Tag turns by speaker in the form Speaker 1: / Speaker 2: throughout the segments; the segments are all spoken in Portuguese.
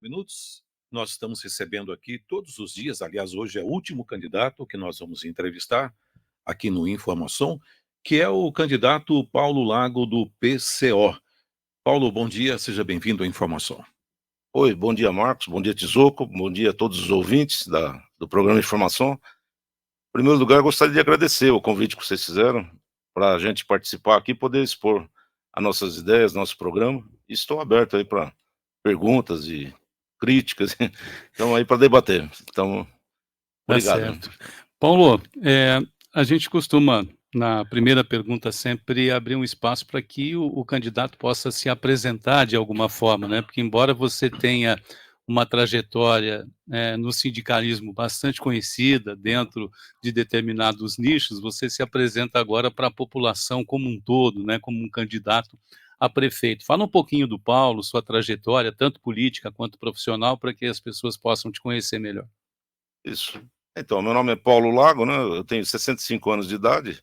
Speaker 1: minutos. Nós estamos recebendo aqui todos os dias, aliás, hoje é o último candidato que nós vamos entrevistar aqui no Informação, que é o candidato Paulo Lago do PCO. Paulo, bom dia, seja bem-vindo à Informação.
Speaker 2: Oi, bom dia, Marcos, bom dia, Tizoco, bom dia a todos os ouvintes do programa Informação. Em primeiro lugar, eu gostaria de agradecer o convite que vocês fizeram para a gente participar aqui e poder expor as nossas ideias, nosso programa. E estou aberto aí para perguntas e críticas, então aí para debater. Então,
Speaker 3: Tá
Speaker 2: obrigado.
Speaker 3: certo. Paulo, a gente costuma, na primeira pergunta, sempre abrir um espaço para que o candidato possa se apresentar de alguma forma, né? Porque embora você tenha uma trajetória no sindicalismo bastante conhecida dentro de determinados nichos, você se apresenta agora para a população como um todo, né? Como um candidato a prefeito. Fala um pouquinho do Paulo, sua trajetória, tanto política quanto profissional, para que as pessoas possam te conhecer melhor.
Speaker 2: Isso. Então, meu nome é Paulo Lago, né? Eu tenho 65 anos de idade,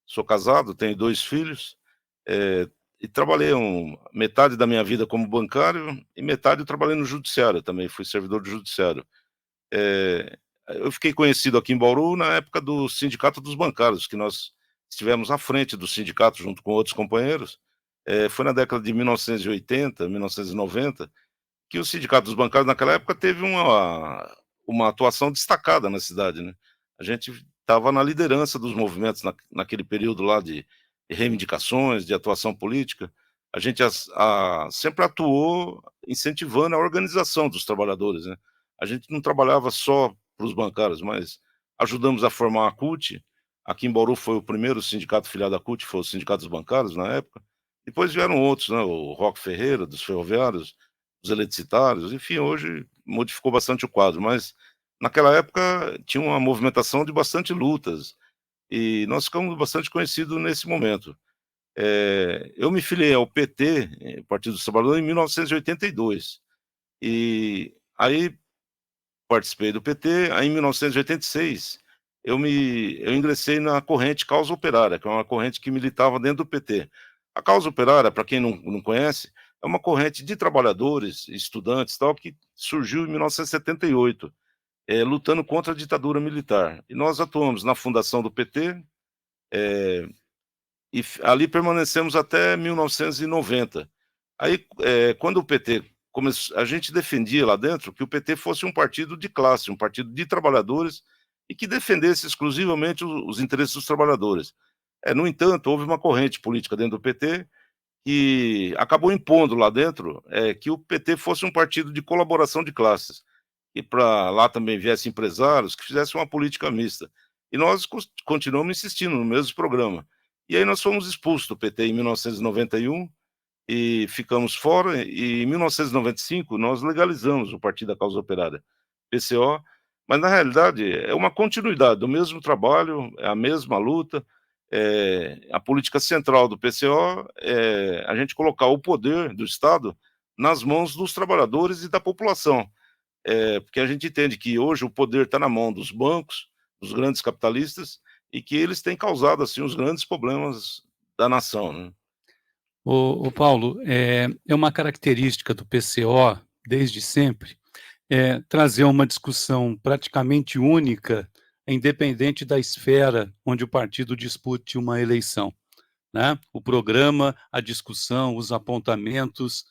Speaker 2: sou casado, tenho 2 filhos, e trabalhei metade da minha vida como bancário e metade eu trabalhei no judiciário também, fui servidor do judiciário. Eu fiquei conhecido aqui em Bauru na época do Sindicato dos Bancários, que nós estivemos à frente do sindicato junto com outros companheiros. Foi na década de 1980, 1990, que o Sindicato dos Bancários naquela época teve uma atuação destacada na cidade, né? A gente estava na liderança dos movimentos naquele período lá de reivindicações, de atuação política. A gente sempre atuou incentivando a organização dos trabalhadores, né? A gente não trabalhava só para os bancários, mas ajudamos a formar a CUT. Aqui em Bauru foi o primeiro sindicato filiado à CUT, foi o Sindicato dos Bancários na época. Depois vieram outros, né? O Roque Ferreira, dos ferroviários, os eletricitários, enfim, hoje modificou bastante o quadro, mas naquela época tinha uma movimentação de bastante lutas e nós ficamos bastante conhecidos nesse momento. Eu me filiei ao PT, Partido dos Trabalhadores, em 1982 e aí participei do PT. Aí em 1986 eu ingressei na corrente Causa Operária, que é uma corrente que militava dentro do PT. A Causa Operária, para quem não conhece, é uma corrente de trabalhadores, estudantes, tal, que surgiu em 1978, lutando contra a ditadura militar. E nós atuamos na fundação do PT, ali permanecemos até 1990. Aí, quando o PT começou, a gente defendia lá dentro que o PT fosse um partido de classe, um partido de trabalhadores e que defendesse exclusivamente os interesses dos trabalhadores. No entanto, houve uma corrente política dentro do PT que acabou impondo lá dentro que o PT fosse um partido de colaboração de classes, e para lá também viessem empresários que fizessem uma política mista. E nós continuamos insistindo no mesmo programa. E aí nós fomos expulsos do PT em 1991 e ficamos fora, e em 1995 nós legalizamos o Partido da Causa Operária, PCO, mas na realidade é uma continuidade do mesmo trabalho, é a mesma luta. A política central do PCO é a gente colocar o poder do Estado nas mãos dos trabalhadores e da população, porque a gente entende que hoje o poder está na mão dos bancos, dos grandes capitalistas, e que eles têm causado assim os grandes problemas da nação, né?
Speaker 3: O Paulo, é uma característica do PCO, desde sempre, trazer uma discussão praticamente única, independente da esfera onde o partido dispute uma eleição, né? O programa, a discussão, os apontamentos,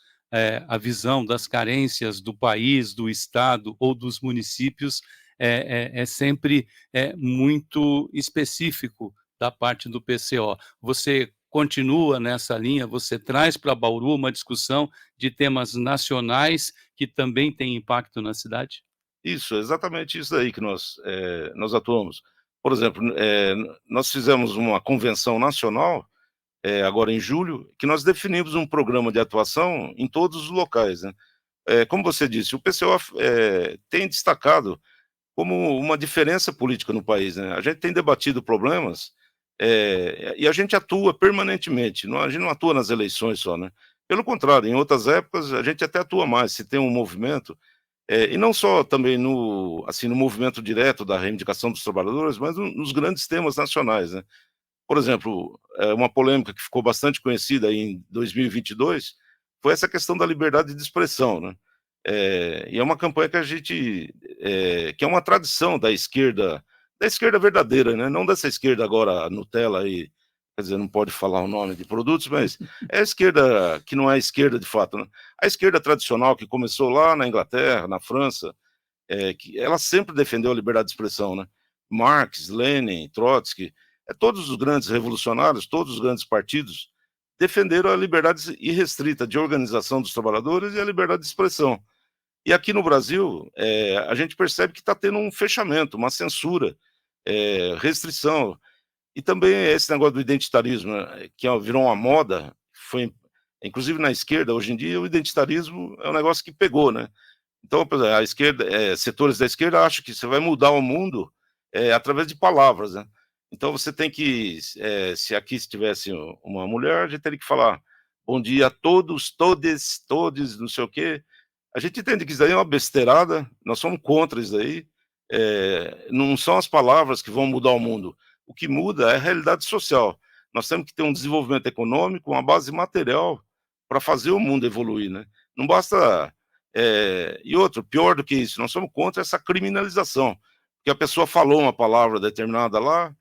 Speaker 3: a visão das carências do país, do estado ou dos municípios é sempre muito específico da parte do PCO. Você continua nessa linha, você traz para Bauru uma discussão de temas nacionais que também tem impacto na cidade?
Speaker 2: Isso, exatamente isso aí que nós atuamos. Por exemplo, nós fizemos uma convenção nacional, agora em julho, que nós definimos um programa de atuação em todos os locais, né? Como você disse, o PCO tem destacado como uma diferença política no país, né? A gente tem debatido problemas, e a gente atua permanentemente, a gente não atua nas eleições só, né? Pelo contrário, em outras épocas a gente até atua mais, se tem um movimento, e não só também no movimento direto da reivindicação dos trabalhadores, mas nos grandes temas nacionais, né? Por exemplo, uma polêmica que ficou bastante conhecida em 2022 foi essa questão da liberdade de expressão, né? E é uma campanha que a gente, que é uma tradição da esquerda verdadeira, né? Não dessa esquerda agora Nutella aí, quer dizer, não pode falar o nome de produtos, mas é a esquerda que não é esquerda de fato, né? A esquerda tradicional que começou lá na Inglaterra, na França, que ela sempre defendeu a liberdade de expressão, né? Marx, Lenin, Trotsky, todos os grandes revolucionários, todos os grandes partidos defenderam a liberdade irrestrita de organização dos trabalhadores e a liberdade de expressão. E aqui no Brasil, a gente percebe que está tendo um fechamento, uma censura, restrição. E também esse negócio do identitarismo, né, que virou uma moda, foi, inclusive na esquerda, hoje em dia, o identitarismo é um negócio que pegou, né? Então, por exemplo, a esquerda, setores da esquerda acham que você vai mudar o mundo através de palavras, né? Então você tem que, se aqui tivesse uma mulher, a gente teria que falar bom dia a todos, todes, não sei o quê. A gente entende que isso daí é uma besteirada, nós somos contra isso daí. Não são as palavras que vão mudar o mundo. O que muda é a realidade social. Nós temos que ter um desenvolvimento econômico, uma base material para fazer o mundo evoluir, né? Não basta. E outro, pior do que isso, nós somos contra essa criminalização. Que a pessoa falou uma palavra determinada lá,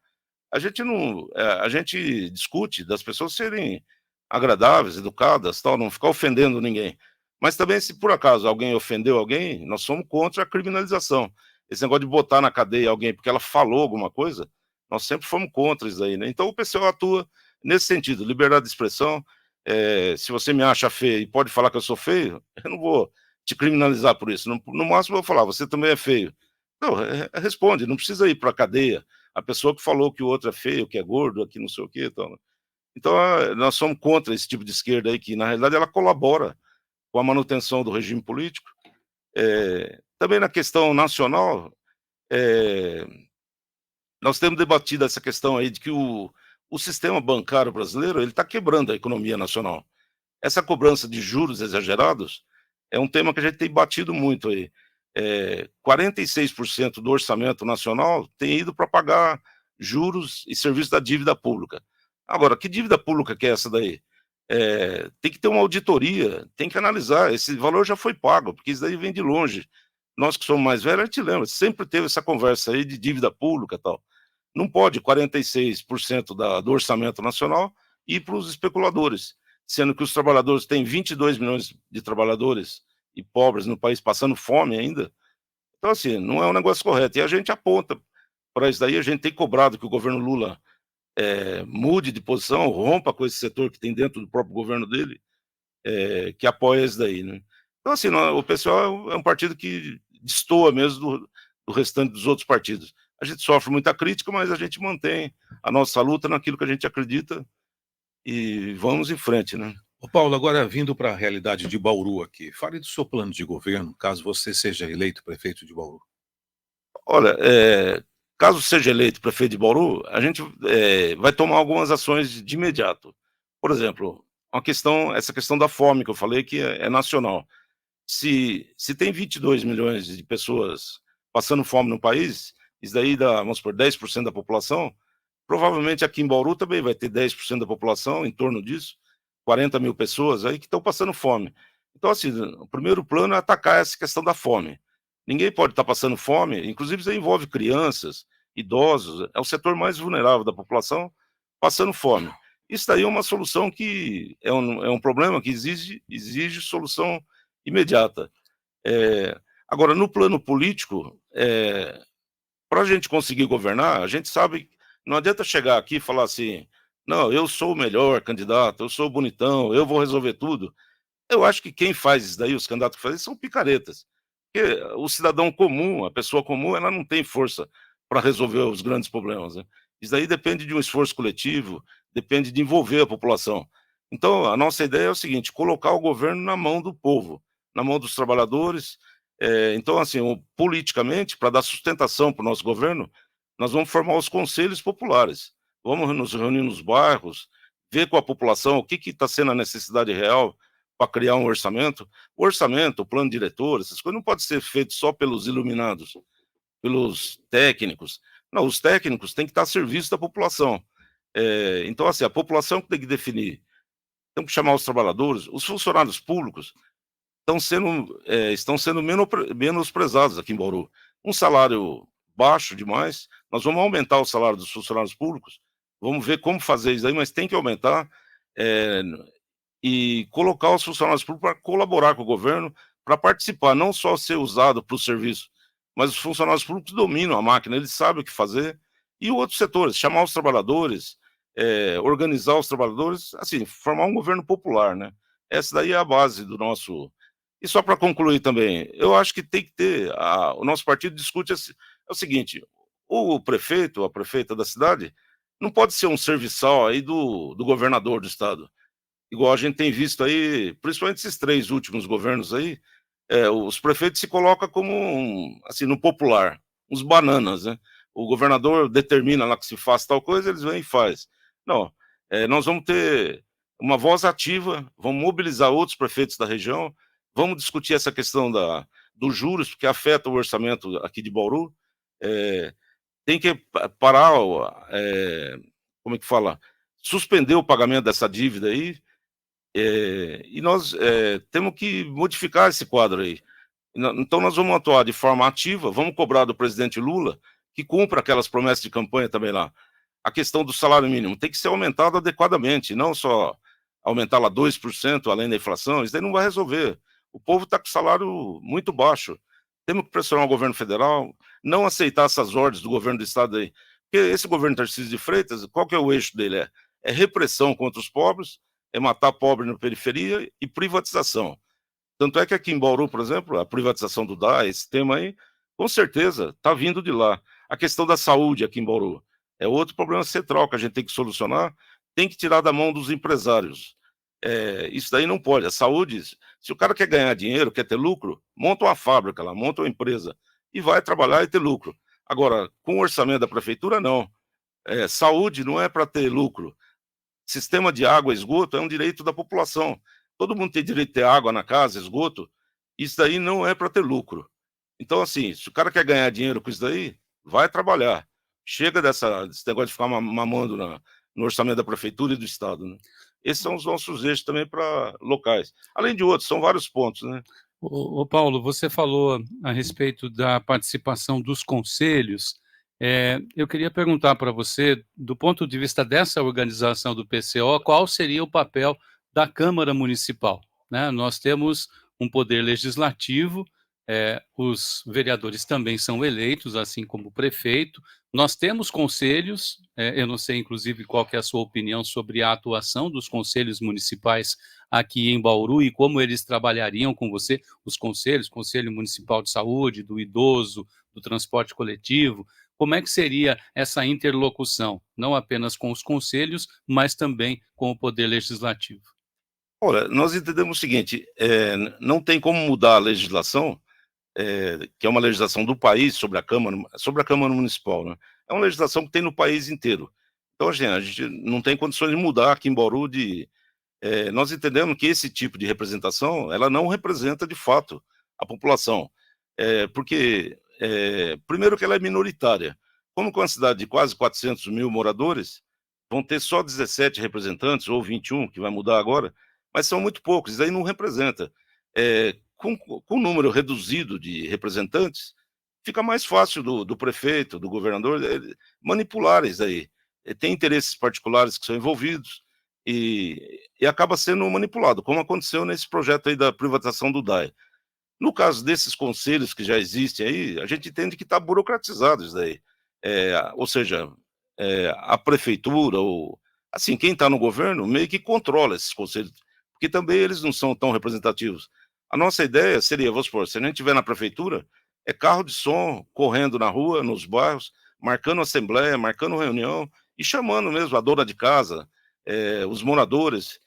Speaker 2: a gente não. A gente discute das pessoas serem agradáveis, educadas, tal, não ficar ofendendo ninguém. Mas também, se por acaso alguém ofendeu alguém, nós somos contra a criminalização. Esse negócio de botar na cadeia alguém porque ela falou alguma coisa, nós sempre fomos contra isso aí, né? Então o PCO atua nesse sentido, liberdade de expressão. Se você me acha feio e pode falar que eu sou feio, eu não vou te criminalizar por isso. No máximo eu vou falar, você também é feio. Não, responde, não precisa ir para a cadeia. A pessoa que falou que o outro é feio, que é gordo, que não sei o quê. Então nós somos contra esse tipo de esquerda aí, que na realidade ela colabora com a manutenção do regime político. Também na questão nacional, nós temos debatido essa questão aí de que o sistema bancário brasileiro ele está quebrando a economia nacional. Essa cobrança de juros exagerados é um tema que a gente tem batido muito aí. 46% do orçamento nacional tem ido para pagar juros e serviços da dívida pública. Agora, que dívida pública que é essa daí? Tem que ter uma auditoria, tem que analisar. Esse valor já foi pago, porque isso daí vem de longe. Nós que somos mais velhos, a gente lembra, sempre teve essa conversa aí de dívida pública e tal. Não pode 46% do orçamento nacional ir para os especuladores, sendo que os trabalhadores têm 22 milhões de trabalhadores e pobres no país passando fome ainda. Então, assim, não é um negócio correto. E a gente aponta para isso daí, a gente tem cobrado que o governo Lula mude de posição, rompa com esse setor que tem dentro do próprio governo dele, que apoia isso daí, né? Então, assim, o PSOL é um partido que destoa mesmo do restante dos outros partidos. A gente sofre muita crítica, mas a gente mantém a nossa luta naquilo que a gente acredita e vamos em frente, né?
Speaker 1: Ô Paulo, agora vindo para a realidade de Bauru aqui, fale do seu plano de governo, caso você seja eleito prefeito de Bauru.
Speaker 2: Olha, caso seja eleito prefeito de Bauru, a gente vai tomar algumas ações de imediato. Por exemplo, essa questão da fome que eu falei que é nacional. Se tem 22 milhões de pessoas passando fome no país, isso daí dá, vamos supor, 10% da população, provavelmente aqui em Bauru também vai ter 10% da população, em torno disso, 40 mil pessoas aí que estão passando fome. Então, assim, o primeiro plano é atacar essa questão da fome. Ninguém pode estar passando fome, inclusive isso envolve crianças, idosos, é o setor mais vulnerável da população passando fome. Isso daí é uma solução que é um problema que exige solução imediata. Agora, no plano político, para a gente conseguir governar, a gente sabe, não adianta chegar aqui e falar assim, não, eu sou o melhor candidato, eu sou bonitão, eu vou resolver tudo. Eu acho que quem faz isso daí, os candidatos que fazem, são picaretas. Porque o cidadão comum, a pessoa comum, ela não tem força para resolver os grandes problemas, né? Isso daí depende de um esforço coletivo, depende de envolver a população. Então, a nossa ideia é o seguinte, colocar o governo na mão do povo, na mão dos trabalhadores. Então, assim, politicamente, para dar sustentação para o nosso governo, nós vamos formar os conselhos populares. Vamos nos reunir nos bairros, ver com a população o que está sendo a necessidade real para criar um orçamento. O orçamento, o plano diretor, essas coisas não pode ser feito só pelos iluminados, pelos técnicos. Não, os técnicos têm que estar a serviço da população. Então, assim, a população que tem que definir, tem que chamar os trabalhadores, os funcionários públicos estão sendo menosprezados aqui em Bauru. Um salário baixo demais, nós vamos aumentar o salário dos funcionários públicos, vamos ver como fazer isso aí, mas tem que aumentar e colocar os funcionários públicos para colaborar com o governo, para participar, não só ser usado para o serviço, mas os funcionários públicos dominam a máquina, eles sabem o que fazer, e outros setores, chamar os trabalhadores, organizar os trabalhadores, assim, formar um governo popular, né? Essa daí é a base do nosso... E só para concluir também, eu acho que tem que ter, o nosso partido discute é o seguinte, o prefeito, a prefeita da cidade, não pode ser um serviçal aí do governador do estado, igual a gente tem visto aí, principalmente esses 3 últimos governos aí, os prefeitos se colocam como, assim, no popular, uns bananas, né? O governador determina lá que se faça tal coisa, eles vêm e faz. Não, nós vamos ter uma voz ativa, vamos mobilizar outros prefeitos da região, vamos discutir essa questão dos juros, porque afeta o orçamento aqui de Bauru, tem que parar, como é que fala, suspender o pagamento dessa dívida aí, e nós temos que modificar esse quadro aí. Então nós vamos atuar de forma ativa, vamos cobrar do presidente Lula que cumpra aquelas promessas de campanha também lá. A questão do salário mínimo tem que ser aumentado adequadamente, não só aumentar lá 2% além da inflação, isso daí não vai resolver. O povo está com salário muito baixo. Temos que pressionar o governo federal, não aceitar essas ordens do governo do estado aí. Porque esse governo Tarcísio de Freitas, qual que é o eixo dele? É repressão contra os pobres, é matar pobre na periferia e privatização. Tanto é que aqui em Bauru, por exemplo, a privatização do DAE, esse tema aí, com certeza, está vindo de lá. A questão da saúde aqui em Bauru é outro problema central que a gente tem que solucionar, tem que tirar da mão dos empresários. Isso daí não pode. A saúde, se o cara quer ganhar dinheiro, quer ter lucro, monta uma fábrica lá, monta uma empresa e vai trabalhar e ter lucro. Agora, com o orçamento da prefeitura, não. Saúde não é para ter lucro. Sistema de água e esgoto é um direito da população. Todo mundo tem direito de ter água na casa, esgoto. Isso daí não é para ter lucro. Então, assim, se o cara quer ganhar dinheiro com isso daí, vai trabalhar. Chega desse negócio de ficar mamando no orçamento da prefeitura e do estado, né? Esses são os nossos eixos também para locais. Além de outros, são vários pontos, né?
Speaker 3: Ô Paulo, você falou a respeito da participação dos conselhos. Eu queria perguntar para você, do ponto de vista dessa organização do PCO, qual seria o papel da Câmara Municipal, né? Nós temos um poder legislativo, os vereadores também são eleitos, assim como o prefeito. Nós temos conselhos, eu não sei, inclusive, qual que é a sua opinião sobre a atuação dos conselhos municipais aqui em Bauru e como eles trabalhariam com você, os conselhos, Conselho Municipal de Saúde, do Idoso, do Transporte Coletivo. Como é que seria essa interlocução, não apenas com os conselhos, mas também com o Poder Legislativo?
Speaker 2: Olha, nós entendemos o seguinte, não tem como mudar a legislação, que é uma legislação do país sobre a Câmara Municipal, né? É uma legislação que tem no país inteiro. Então, a gente não tem condições de mudar aqui em Bauru nós entendemos que esse tipo de representação, ela não representa de fato a população, porque, primeiro que ela é minoritária. Como com uma cidade de quase 400 mil moradores, vão ter só 17 representantes, ou 21, que vai mudar agora, mas são muito poucos, isso aí não representa. Com um número reduzido de representantes, fica mais fácil do prefeito, do governador, manipular isso aí. Tem interesses particulares que são envolvidos e acaba sendo manipulado, como aconteceu nesse projeto aí da privatização do DAE. No caso desses conselhos que já existem aí, a gente entende que está burocratizado isso daí. Ou seja, a prefeitura, ou assim, quem está no governo meio que controla esses conselhos, porque também eles não são tão representativos. A nossa ideia seria, vamos supor, se a gente estiver na prefeitura, é carro de som correndo na rua, nos bairros, marcando assembleia, marcando reunião e chamando mesmo a dona de casa, os moradores.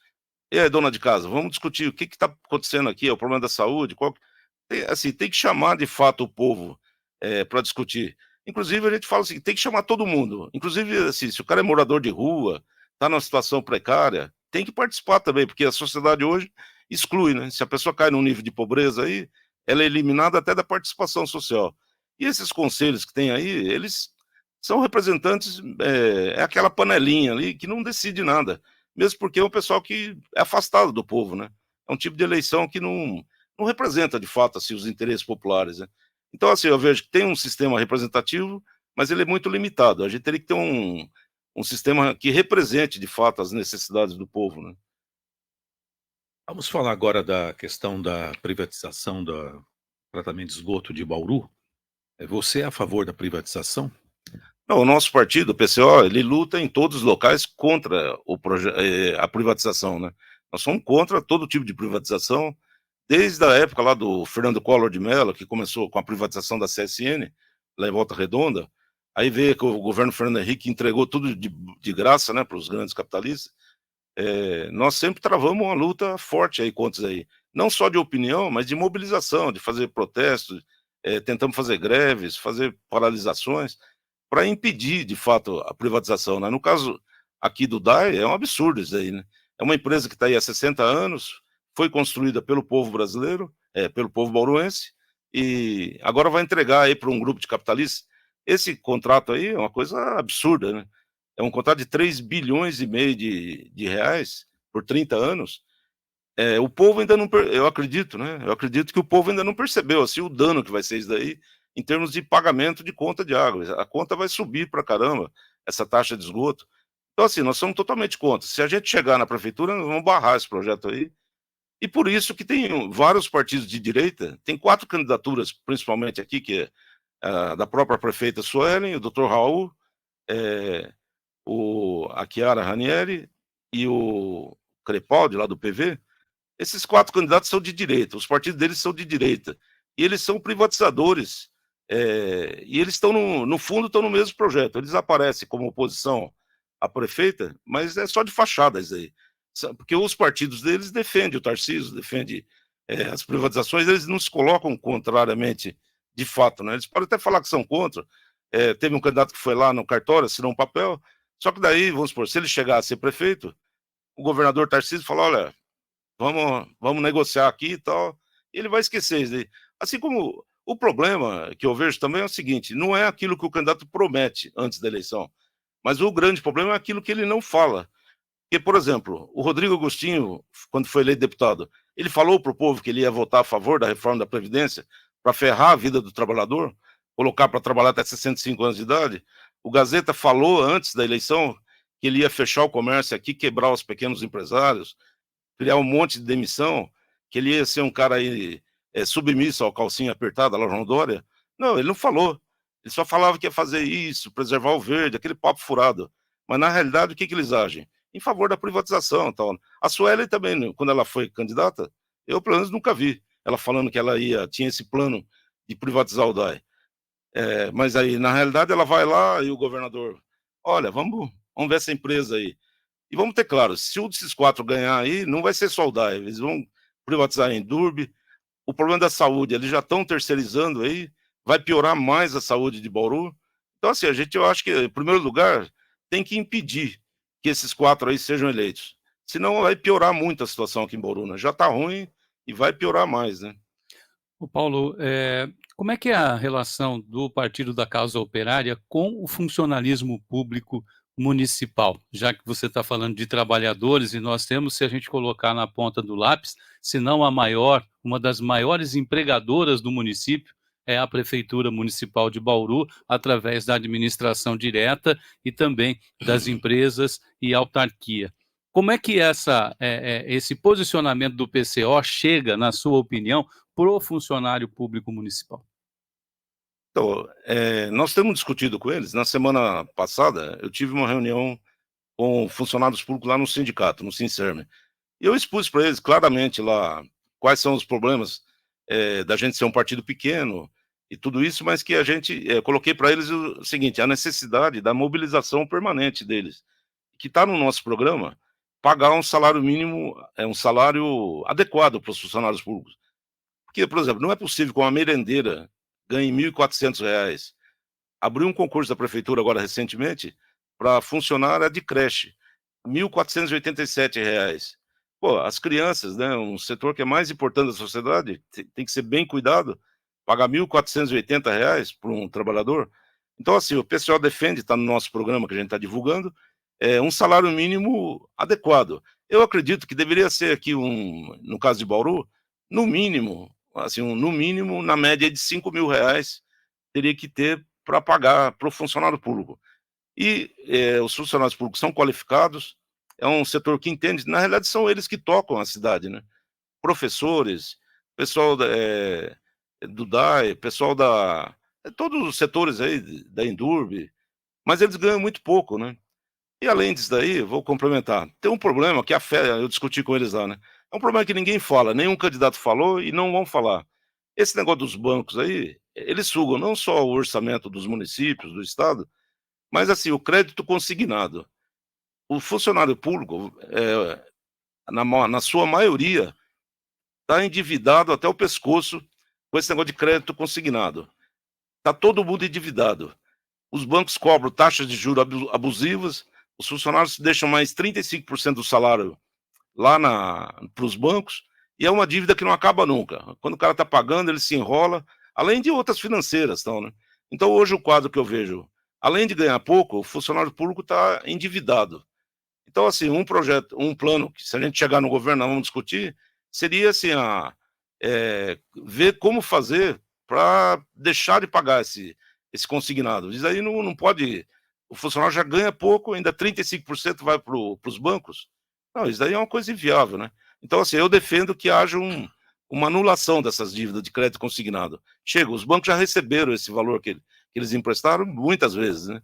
Speaker 2: E aí, dona de casa, vamos discutir o que está acontecendo aqui, é o problema da saúde, assim, tem que chamar de fato o povo para discutir. Inclusive, a gente fala assim, tem que chamar todo mundo. Inclusive, assim, se o cara é morador de rua, está numa situação precária, tem que participar também, porque a sociedade hoje exclui, né? Se a pessoa cai num nível de pobreza aí, ela é eliminada até da participação social. E esses conselhos que tem aí, eles são representantes, aquela panelinha ali que não decide nada, mesmo porque é um pessoal que é afastado do povo, né? É um tipo de eleição que não representa, de fato, assim, os interesses populares, né? Então, assim, eu vejo que tem um sistema representativo, mas ele é muito limitado. A gente teria que ter um sistema que represente, de fato, as necessidades do povo, né?
Speaker 1: Vamos falar agora da questão da privatização do tratamento de esgoto de Bauru. Você é a favor da privatização?
Speaker 2: Não, o nosso partido, o PCO, ele luta em todos os locais contra a privatização, né? Nós somos contra todo tipo de privatização, desde a época lá do Fernando Collor de Mello, que começou com a privatização da CSN, lá em Volta Redonda. Aí veio que o governo Fernando Henrique entregou tudo de graça, né, para os grandes capitalistas. Nós sempre travamos uma luta forte aí contra isso aí. Não só de opinião, mas de mobilização, de fazer protestos, tentamos fazer greves, fazer paralisações, para impedir, de fato, a privatização, né? No caso aqui do DAE, é um absurdo isso aí, né? É uma empresa que está aí há 60 anos, foi construída pelo povo brasileiro, pelo povo bauruense, e agora vai entregar aí para um grupo de capitalistas. Esse contrato aí é uma coisa absurda, né? É um contrato de 3,5 bilhões de reais por 30 anos. O povo ainda não, eu acredito, né? Eu acredito que o povo ainda não percebeu assim, o dano que vai ser isso daí em termos de pagamento de conta de água. A conta vai subir para caramba, essa taxa de esgoto. Então, assim, nós somos totalmente contra. Se a gente chegar na prefeitura, nós vamos barrar esse projeto aí. E por isso que tem vários partidos de direita, tem 4 candidaturas, principalmente aqui, que é da própria prefeita Suelen, o doutor Raul, a Chiara Ranieri e o Crepaldi, lá do PV. Esses 4 candidatos são de direita, os partidos deles são de direita, e eles são privatizadores, e eles estão, no fundo, estão no mesmo projeto. Eles aparecem como oposição à prefeita, mas é só de fachada isso aí. Porque os partidos deles defendem o Tarcísio, defendem as privatizações, eles não se colocam contrariamente de fato, né? Eles podem até falar que são contra. Teve um candidato que foi lá no cartório, assinou um papel, só que daí, vamos supor, se ele chegar a ser prefeito, o governador Tarcísio falou, olha, vamos negociar aqui e tal, e ele vai esquecer isso aí. Assim como o problema que eu vejo também é o seguinte, não é aquilo que o candidato promete antes da eleição, mas o grande problema é aquilo que ele não fala. Porque, por exemplo, o Rodrigo Agostinho, quando foi eleito deputado, ele falou para o povo que ele ia votar a favor da reforma da Previdência para ferrar a vida do trabalhador, colocar para trabalhar até 65 anos de idade. O Gazeta falou antes da eleição que ele ia fechar o comércio aqui, quebrar os pequenos empresários, criar um monte de demissão, que ele ia ser um cara aí submisso ao calcinha apertada, lá João Dória. Não, ele não falou. Ele só falava que ia fazer isso, preservar o verde, aquele papo furado. Mas, na realidade, o que eles agem? Em favor da privatização. Então. A Sueli também, quando ela foi candidata, eu, pelo menos, nunca vi ela falando que ela tinha esse plano de privatizar o DAE. Mas aí, na realidade, ela vai lá e o governador, olha, vamos ver essa empresa aí. E vamos ter claro, se um desses 4 ganhar aí, não vai ser só o DAE, eles vão privatizar a Endurbe. O problema da saúde, eles já estão terceirizando aí, vai piorar mais a saúde de Bauru. Então, assim, eu acho que, em primeiro lugar, tem que impedir que esses 4 aí sejam eleitos. Senão vai piorar muito a situação aqui em Bauru, né? Já está ruim e vai piorar mais, né?
Speaker 3: O Paulo, como é que é a relação do Partido da Causa Operária com o funcionalismo público municipal? Já que você está falando de trabalhadores e nós temos, se a gente colocar na ponta do lápis, se não a maior, uma das maiores empregadoras do município é a Prefeitura Municipal de Bauru, através da administração direta e também das empresas e autarquia. Como é que esse posicionamento do PCO chega, na sua opinião, para o funcionário público municipal?
Speaker 2: Então, nós temos discutido com eles. Na semana passada, eu tive uma reunião com funcionários públicos lá no sindicato, no Sincerme. E eu expus para eles claramente lá quais são os problemas da gente ser um partido pequeno e tudo isso, mas que a gente coloquei para eles o seguinte, a necessidade da mobilização permanente deles, que está no nosso programa, pagar um salário mínimo, um salário adequado para os funcionários públicos. Porque, por exemplo, não é possível que uma merendeira ganhe R$ 1.400. Abriu um concurso da prefeitura agora recentemente para funcionária de creche, R$ 1.487. Pô, as crianças, né, um setor que é mais importante da sociedade, tem que ser bem cuidado, pagar R$ 1.480 para um trabalhador. Então, assim, o pessoal defende, está no nosso programa que a gente está divulgando, um salário mínimo adequado. Eu acredito que deveria ser aqui, no caso de Bauru, no mínimo, assim, no mínimo, na média de R$ 5.000 teria que ter para pagar para o funcionário público. E os funcionários públicos são qualificados, é um setor que entende, na realidade são eles que tocam a cidade, né? Professores, pessoal do DAE, pessoal todos os setores aí da Endurbe, mas eles ganham muito pouco, né? E além disso daí, vou complementar, tem um problema que eu discuti com eles lá, né? É um problema que ninguém fala, nenhum candidato falou e não vão falar. Esse negócio dos bancos aí, eles sugam não só o orçamento dos municípios, do estado, mas assim, o crédito consignado. O funcionário público, na sua maioria, está endividado até o pescoço com esse negócio de crédito consignado. Está todo mundo endividado. Os bancos cobram taxas de juros abusivas, os funcionários deixam mais 35% do salário lá para os bancos, e é uma dívida que não acaba nunca. Quando o cara está pagando, ele se enrola, além de outras financeiras. Né? Então, hoje, o quadro que eu vejo, além de ganhar pouco, o funcionário público está endividado. Então, assim, um plano, que se a gente chegar no governo, nós vamos discutir, seria assim, ver como fazer para deixar de pagar esse consignado. Isso aí não pode. O funcionário já ganha pouco, ainda 35% vai para os bancos. Não, isso daí é uma coisa inviável, né? Então, assim, eu defendo que haja uma anulação dessas dívidas de crédito consignado. Chega, os bancos já receberam esse valor que eles emprestaram muitas vezes, né?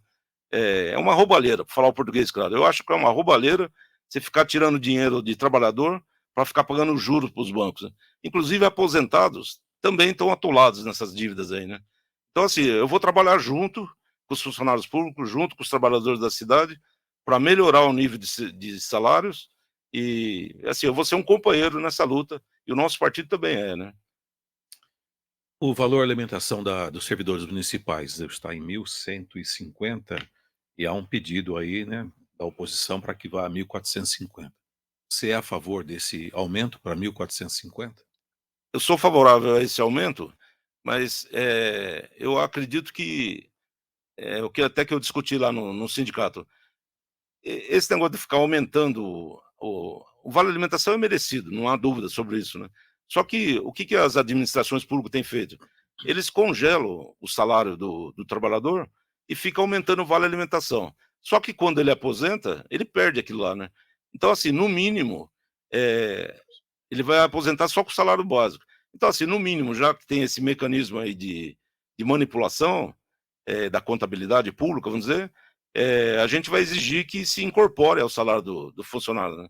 Speaker 2: É uma roubalheira, para falar o português, claro. Eu acho que é uma roubalheira você ficar tirando dinheiro de trabalhador para ficar pagando juros para os bancos. Né? Inclusive, aposentados também estão atolados nessas dívidas aí, né? Então, assim, eu vou trabalhar junto com os funcionários públicos, junto com os trabalhadores da cidade, para melhorar o nível de salários e, assim, eu vou ser um companheiro nessa luta e o nosso partido também né?
Speaker 1: O valor alimentação dos servidores municipais está em 1.150 e há um pedido aí, né, da oposição para que vá a 1.450. Você é a favor desse aumento para 1.450?
Speaker 2: Eu sou favorável a esse aumento, mas eu acredito que o que até que eu discuti lá no sindicato, esse negócio de ficar aumentando o vale alimentação é merecido, não há dúvida sobre isso, né? Só que o que as administrações públicas têm feito? Eles congelam o salário do trabalhador e fica aumentando o vale alimentação. Só que quando ele aposenta, ele perde aquilo lá, né? Então, assim, no mínimo, ele vai aposentar só com o salário básico. Então, assim, no mínimo, já que tem esse mecanismo aí de manipulação da contabilidade pública, vamos dizer, a gente vai exigir que se incorpore ao salário do funcionário. Né?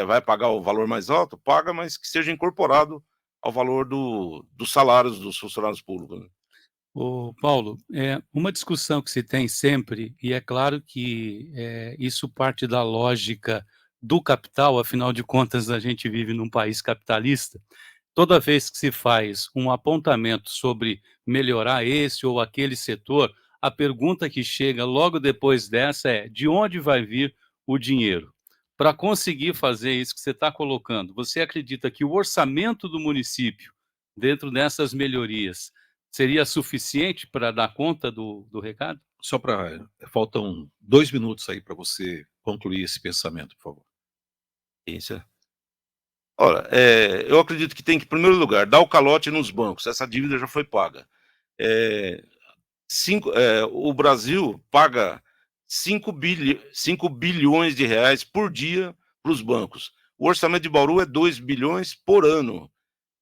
Speaker 2: Vai pagar o valor mais alto? Paga, mas que seja incorporado ao valor dos salários dos funcionários públicos. Né?
Speaker 3: Ô, Paulo, uma discussão que se tem sempre, e é claro que isso parte da lógica do capital, afinal de contas, a gente vive num país capitalista. Toda vez que se faz um apontamento sobre melhorar esse ou aquele setor, a pergunta que chega logo depois dessa é: de onde vai vir o dinheiro? Para conseguir fazer isso que você está colocando, você acredita que o orçamento do município, dentro dessas melhorias, seria suficiente para dar conta do recado?
Speaker 1: Só para faltam 2 minutos aí para você concluir esse pensamento, por favor.
Speaker 2: Isso. Ora, eu acredito que tem que, em primeiro lugar, dar o calote nos bancos. Essa dívida já foi paga. O Brasil paga 5 bilhões de reais por dia para os bancos. O orçamento de Bauru é 2 bilhões por ano.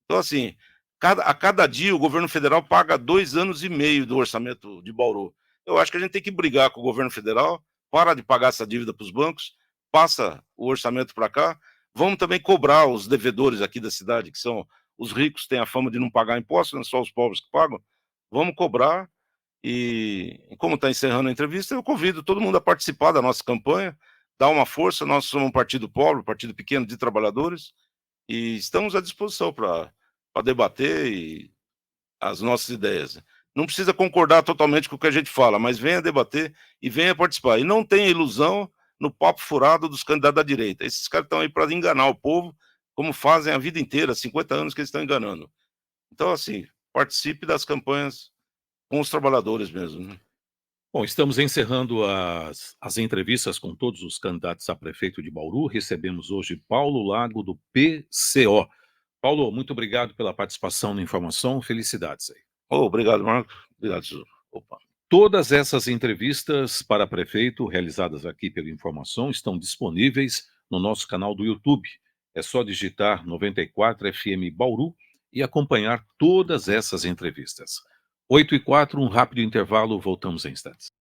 Speaker 2: Então, assim, a cada dia o governo federal paga 2 anos e meio do orçamento de Bauru. Eu acho que a gente tem que brigar com o governo federal, para de pagar essa dívida para os bancos, passa o orçamento para cá. Vamos também cobrar os devedores aqui da cidade, que são os ricos, têm a fama de não pagar impostos, não é só os pobres que pagam. Vamos cobrar. E como está encerrando a entrevista, eu convido todo mundo a participar da nossa campanha, dar uma força. Nós somos um partido pobre, um partido pequeno de trabalhadores, e estamos à disposição para debater as nossas ideias. Não precisa concordar totalmente com o que a gente fala, mas venha debater e venha participar. E não tenha ilusão no papo furado dos candidatos da direita. Esses caras estão aí para enganar o povo, como fazem a vida inteira, 50 anos que eles estão enganando. Então, assim, participe das campanhas com os trabalhadores mesmo. Né?
Speaker 1: Bom, estamos encerrando as entrevistas com todos os candidatos a prefeito de Bauru. Recebemos hoje Paulo Lago, do PCO. Paulo, muito obrigado pela participação na informação. Felicidades aí.
Speaker 2: Obrigado, Marco. Obrigado, Tesouro. Opa.
Speaker 1: Todas essas entrevistas para prefeito, realizadas aqui pela Informação, estão disponíveis no nosso canal do YouTube. É só digitar 94 FM Bauru e acompanhar todas essas entrevistas. 8h04, um rápido intervalo, voltamos em instantes.